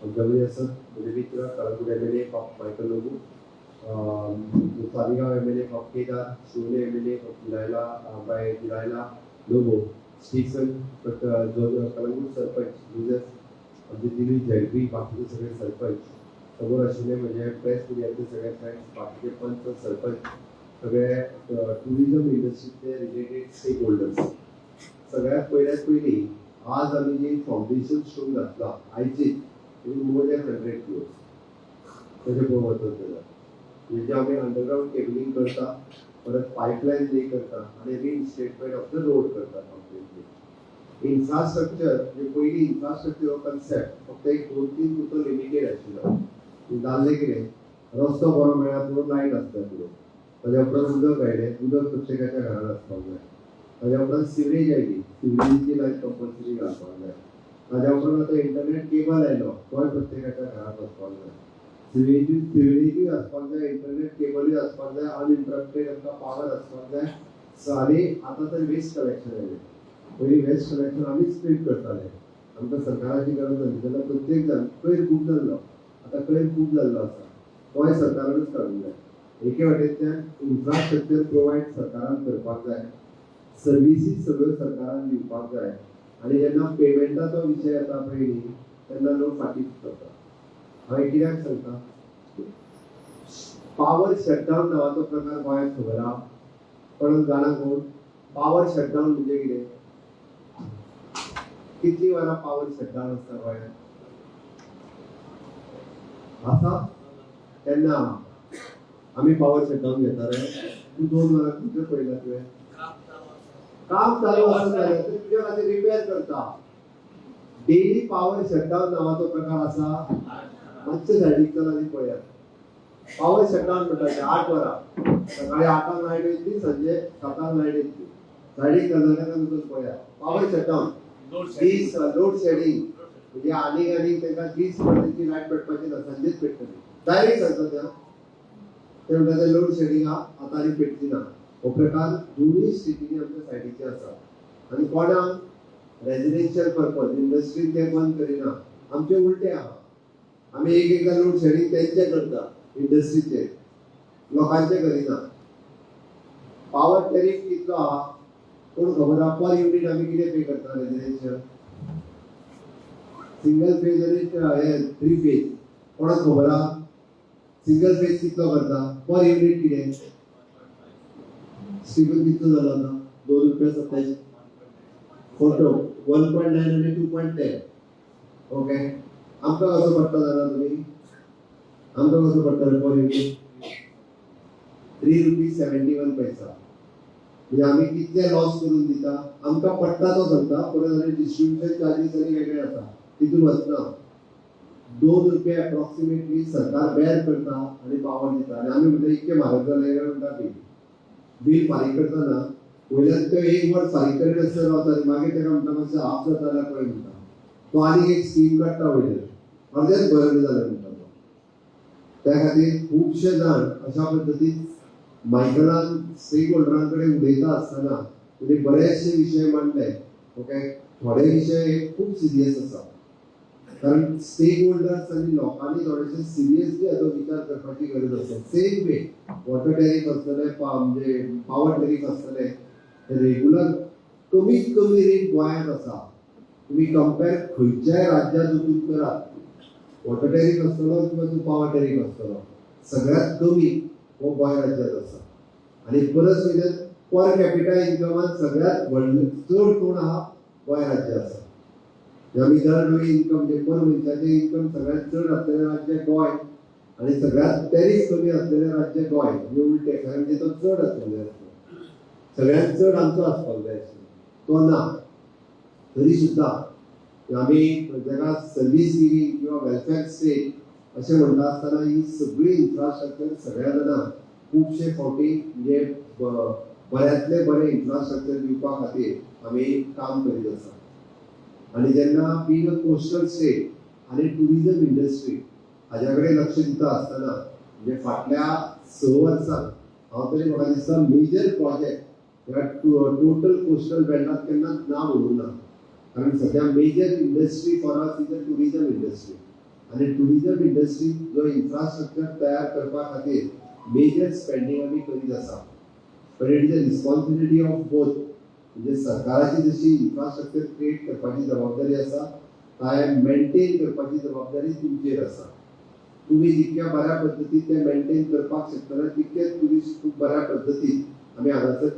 आमच्या मध्ये असत म्हणजे मित्र कळंगूट MLA मायकल लोबू, सालिगांव MLA केदार, शिवले MLA दिलायला लोबो, स्टीफन कळंगूट सरपंच युजर्स, आमचे दिल्ली जयंती, बाकीचे सगळे सरपंच समोर आशिल्ले म्हणजे प्रेस मिडियाचे सगळे फ्रेंड्स, बाकीचे पंच सरपंच, सगळे टुरिजम इंडस्ट्रीचे रिलेटेड स्टेक होल्डर्स. सगळ्यात पयली आज आम्ही जे फाउंडेशन स्टोन घातला आयची मोर दॅन 100 crores त्याचे म्हणजे आम्ही अंडरग्राउंड केबलिंग करता, परत पाईपलाईन ले करता आणि रिइन्स्टेटमेंट ऑफ द रोड करता. कम्प्लिटली इन्फ्रास्ट्रक्चर जे पयली इन्फ्रास्ट्रक्चर कन्सेप्ट फक्त एक 2-3 पुरतो लिमिटेड आशिल्लो. जाल्ले कितें रस्तो बरो मेळ्ळा पुरो लायट आसता पुरो, ताज्या उपरांत उदक आयलें, उदक प्रत्येकाच्या घरांत आसपाक जाय. ताज्या उपरांत सिवरेज आयली, सिवरेजीची लायट कंपल्सरी घालपाक जाय. ताज्या उपरांत आतां इंटरनेट केबल आयलो, तोय प्रत्येकाच्या घरांत आसपाक जाय. सिवरेजूय आसपाक जाय, इंटरनेट केबलूय आसपाक जाय, अनइंटरप्टेड आमकां पावर आसपाक जाय. आनी आतां तर वेस्ट कलेक्शन आयलें. पयलीं वेस्ट कलेक्शन आमीच स्प्लिट करताले, आमकां सरकाराची गरज नासली. जाल्यार प्रत्येक जाण कोयर खूब जाल्लो, आतां कोयर खूब जाल्लो आसा, तोय सरकारानूच काडूंक जाय. एके वाटेंतल्यान इन्फ्रास्ट्रक्चर प्रोवायड सरकारान करपाक जाय, सर्विसीस सगळ्यो सरकारान दिवपाक जाय. आनी जेन्ना पेमेंटाचो विशय येता पळय तेन्ना लोक फाटीं करता. हांवें कित्याक सांगता, पावर शटडावन नांवाचो प्रकार गोंयांत खबर आहा? कोणाक जाणा कोण? पावर शटडावन म्हणजे कितें? कितली वरां पावर शटडावन आसता गोंयांत? आसा? तेन्ना आमी पावर शटडावन घेता रे. तूं 2 वरां खंयचें पळयला तुवें? काम चालू आसा जाल्यार तुज्या खातीर रिपेर करता. डेली पावर शटडावन नांवाचो प्रकार आसा? मातशें सायडीक चल आनी पळयात. पावर शटडावन म्हणटा 8 वरां, सकाळी 8 लायट येतली, संजे 7 लायट येतली. सायडीक गजाऱ्यान पळयात. पावर शटडावन दीस लोड शेडिंग म्हणजे आनीक तांकां दीस पडची लायट पेटपाची ना, संजेच पेटतली. डायरेक्ट सांगता ते म्हणटा ते लोड शेडिंग आतां आनी पेटची ना. हो प्रकार दोनूय स्थितींनी आमच्या सायडीचे आसा. आनी कोणाक रेजिडेन्शियल पर्पज इंडस्ट्रीन ते बंद करिना, आमचे उलटे आहा. आमी एकदां लोड शेडिंग तेंचे करता इंडस्ट्रीचे, लोकांचे करिना. पावर टॅरिफ कितलो आहा कोण खबर आहा? पर युनिट आमी कितें पे करता रेजिडेन्शियल? सिंगल फेज आनी हे 3 फेज कोणाक खबर आहा? सिंगल फेज कितलो करता पर युनिट कितें? स्टीफन कितलो जालो आता? ₹2.27 फोटो 1.9 आणि 2.10. ओके, आमकां कसो पडटा जाणा तुमी? आमकां कसो पडटा पर युनिट? ₹3.71. म्हणजे आमी कितले लॉस करून दिता? आमकां पडटा तो सांगता, परत आनी डिस्ट्रिब्युशन चार्जीस आनी वेगळे आसा, तितून वचना. ₹2 अप्रॉक्सिमेटली सरकार बेर करता आनी पावर दिता. आनी आमी म्हणटा इतके म्हारग जाले म्हणटा बील फारीक करतना वयल्यान तो 1 वर्स फारीक करीनासतना रावता आनी मागीर ताका म्हणटा मातशें हाफ जाता जाल्यार पळय म्हणटा. तो आनी एक स्कीम काडटा वयल्यान, अर्देच भरले जालें म्हणटा तो. त्या खातीर खुबशे जाण अशा पद्दतीन मायकलान स्टेक होल्डरां कडेन उलयता आसतना म्हणजे बरेचशे विशय मांडले. ओके, थोडे विशय खूब सिरियस आसा, कारण स्टेक होल्डर्स आनी लोकांनी थोडेशे सिरियसली हाचो विचार करपाची गरज आसा. सेम वे वॉटर टॅरिफ आसतले, म्हणजे पावर टॅरिफ आसतले, रेग्युलर कमीत कमी रेट गोंयांत आसा. तुम्ही कंपेर खंयच्याय राज्यात वचून करात, वॉटर टॅरिफ आसतलो किंवा तूं पावर टॅरिफ आसतलो, सगळ्यात कमी हो गोंय राज्यात आसा. आनी परत वयल्यान पर कॅपिटा इन्कमान सगळ्यात चड कोण आहा? गोंय राज्य आसा. आमी दरवेळी इन्कम म्हणजे पर मनशाचे इन्कम सगळ्यात चड आसलेलें राज्य गोंय आनी सगळ्यात टॅरिफ कमी आसलेलें राज्य गोंय. म्हणजे उलटे, कारण तो चड आसलेले सगळ्यात चड आमचो आसपाक जाय आशिल्लो, तो ना. तरी सुद्दां आमी जगात सर्वीस गिविंग किंवा वेलफेअर स्टेट अशें म्हणटा आसतना ही सगळी इन्फ्रास्ट्रक्चर सगळ्या जाणांक खुबशे फावटी म्हणजे बऱ्यांतले बरें इन्फ्रास्ट्रक्चर दिवपा खातीर आमी काम करीत आसा. आनी जेन्ना बींग अ कोस्टल स्टेट आनी टुरिजम इंडस्ट्री हाज्या कडेन लक्ष दिता आसतना म्हणजे फाटल्या 6 वर्सांत हांव तरी म्हाका दिसता मेजर प्रोजेक्ट ह्या टोटल कोस्टल बेल्टांत केन्नाच नांव उरूंक ना. कारण सद्या major industry for us is the tourism industry. आणि टुरिझम इंडस्ट्री जो इन्फ्रास्ट्रक्चर तयार करपा खातीर मेजर स्पेंडींग आमी करीत आसा. पण it is a responsibility of both. म्हणजे सरकाराची जशी इन्फ्रास्ट्रक्चर क्रिएट करपाची जबाबदारी आसा, काय मेंटेन करपाची जबाबदारी तुमचेर आसा. तुम्ही जितक्या बऱ्या पद्धतीन ते मेंटेन करपाक शकता तितकेच टुरिस्ट खूप बऱ्या पद्धतीन आमी हांगासर